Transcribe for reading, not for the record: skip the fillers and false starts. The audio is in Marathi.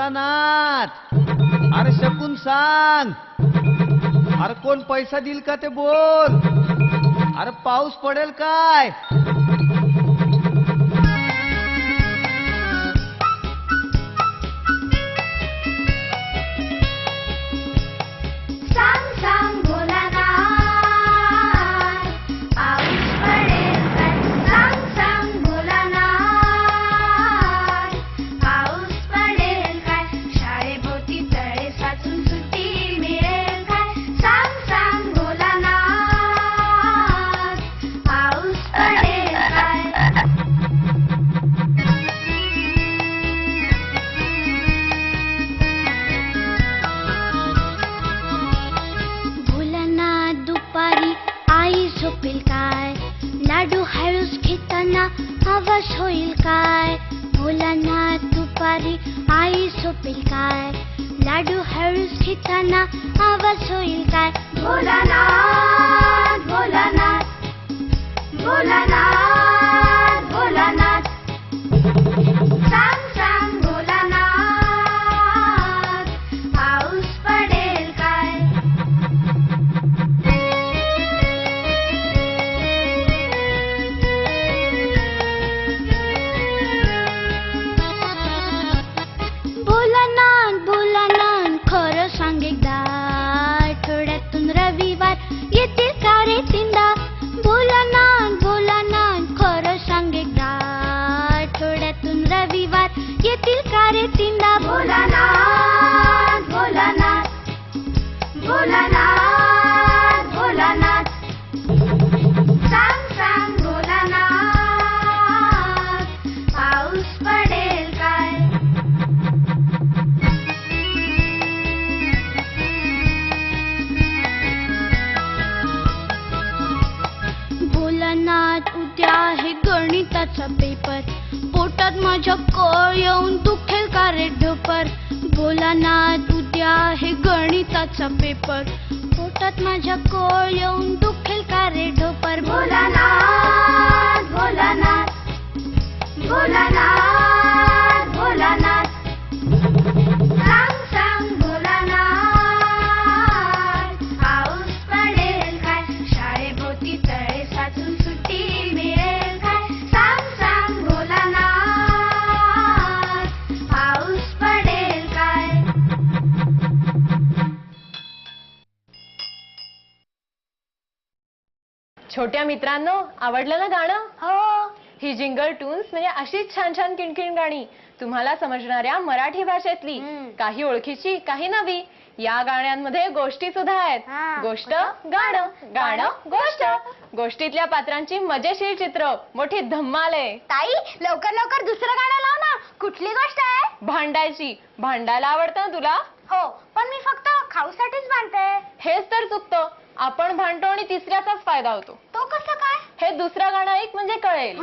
भोलानाथ, अरे शकून सांग. अरे कोण पैसा देईल का ते बोल. अरे पाऊस पडेल काय. लाडू हळूच घेताना आवाज होईल काय. भोलानाथ दुपारी आई झोपेल काय. लाडू हळूच घेताना आवाज होईल काय. भोलानाथ भोलानाथ भोलानाथ भोलानाथ सांग सांग भोलानाथ पाऊस पडेल काय. भोलानाथ भोलानाथ खरं सांग एकदा आठवड्यातून रविवार येतील का रे तीनदा. भोलानाथ भोलानाथ खरं सांग एकदा आठवड्यातून रविवार येतील का रे तीनदा. भोलानाथ भोलानाथ भोलानाथ भोलानाथ सांग सांग भोलानाथ पाऊस पडेल काय. भोलानाथ उद्या आहे गणिताचा पेपर. पोटात माझ्या कळ येऊन दुखेल का रे ढोपर. भोलानाथ उद्या आहे गणिताचा पेपर. पोटात माझ्या कळ येऊन दुखेल का रे ढोपर. भोलानाथ भोलानाथ भोलानाथ भोलानाथ सांग सांग भोलानाथ पाऊस पडेल काय. शाळेभोवती तळे साचून सुट्टी मिळेल काय. सांग सांग भोलानाथ पाऊस पडेल काय. छोट्या मित्रांनो, आवडलं ना गाणं? हो. ही जिंगल टून्स म्हणजे अशीच छान छान किणकिण गाणी तुम्हाला समजणाऱ्या मराठी भाषेतली. काही ओळखीची, काही नवी. या गाण्यांमध्ये गोष्टी सुद्धा आहेत. गोष्ट गाणं, गाणं गोष्ट. गोष्टीतल्या पात्रांची मजेशीर चित्र, मोठी धम्माल आहे. ताई लवकर लवकर दुसरं गाणं लाव ना. कुठली गोष्ट आहे. भांडायची. भांडायला आवडतं ना तुला? हो, पण मी फक्त खाऊसाठीच भांडते. हेच तर चुकतं. आपण भांडतो आणि तिसऱ्याचाच फायदा होतो. तो कसं काय. हे दुसरं गाणं ऐक म्हणजे कळेल.